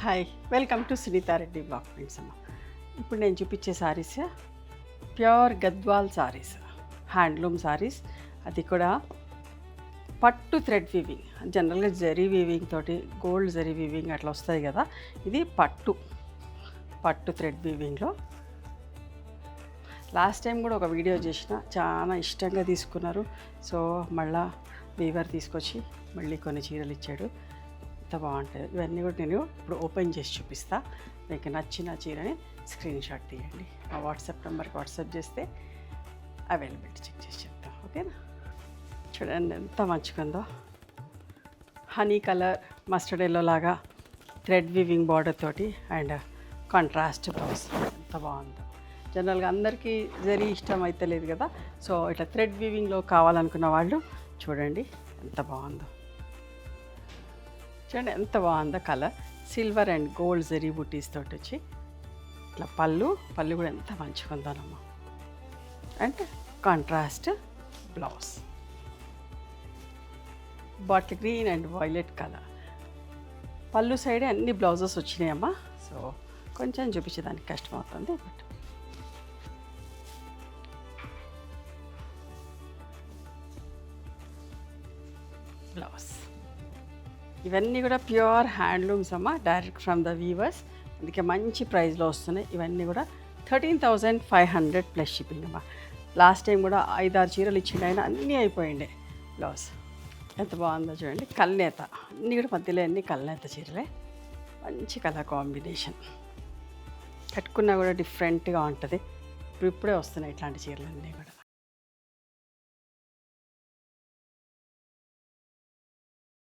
Hi, welcome to Sunitha Reddy blog friends అమ్మ. ఇప్పుడు నేను చూపించే సారీస్ ప్యూర్ గద్వాల్ సారీస్, హ్యాండ్లూమ్ సారీస్. అది కూడా పట్టు థ్రెడ్ వీవింగ్. జనరల్గా జరీ వీవింగ్ తోటి గోల్డ్ జరీ వీవింగ్ అట్లా వస్తాయి కదా, ఇది పట్టు థ్రెడ్ వీవింగ్లో. లాస్ట్ టైం కూడా ఒక వీడియో చేసిన, చాలా ఇష్టంగా తీసుకున్నారు. సో మళ్ళా వీవర్ తీసుకొచ్చి మళ్ళీ కొన్ని చీరలు ఇచ్చాడు. ఎంత బాగుంటుంది. ఇవన్నీ కూడా నేను ఇప్పుడు ఓపెన్ చేసి చూపిస్తా. మీకు నచ్చిన చీరని స్క్రీన్ షాట్ తీయండి. మా వాట్సాప్ నెంబర్కి వాట్సాప్ చేస్తే అవైలబిలిటీ చెక్ చేసి చెప్తాం, ఓకేనా? చూడండి ఎంత మంచిగుందో. హనీ కలర్, మస్టర్డ్ ఎల్లో లాగా థ్రెడ్ వీవింగ్ బార్డర్ తోటి అండ్ కాంట్రాస్ట్ బ్లౌజ్. ఎంత బాగుందో. జనరల్గా అందరికీ జరీ ఇష్టం అయితే లేదు కదా, సో ఇట్లా థ్రెడ్ వీవింగ్లో కావాలనుకున్న వాళ్ళు చూడండి ఎంత బాగుందో. చూడండి ఎంత బాగుందో colour. Silver and gold zari బుటీస్ తోటి వచ్చి ఇట్లా పళ్ళు కూడా ఎంత మంచిగా ఉందోనమ్మా. And contrast blouse, bottle green and violet colour. పళ్ళు సైడే అన్ని బ్లౌజెస్ వచ్చినాయమ్మా. సో కొంచెం చూపించేదానికి కష్టం అవుతుంది, బట్ బ్లౌజ్. ఇవన్నీ కూడా ప్యూర్ హ్యాండ్లూమ్స్ అమ్మ, డైరెక్ట్ ఫ్రమ్ ద వీవర్స్. అందుకే మంచి ప్రైస్లో వస్తున్నాయి. ఇవన్నీ కూడా 13,500 ప్లస్ షిప్పింగ్ అమ్మ. లాస్ట్ టైం కూడా 5-6 చీరలు ఇచ్చిండు ఆయన, అన్నీ అయిపోయిండే. బ్లౌజ్ ఎంత బాగుందో చూడండి. కల్నేత అన్నీ కూడా మధ్యలో అన్నీ కల్నేత చీరలే. మంచి కలర్ కాంబినేషన్, కట్టుకున్నా కూడా డిఫరెంట్గా ఉంటుంది. ఇప్పుడే వస్తున్నాయి ఇట్లాంటి చీరలు అన్నీ కూడా.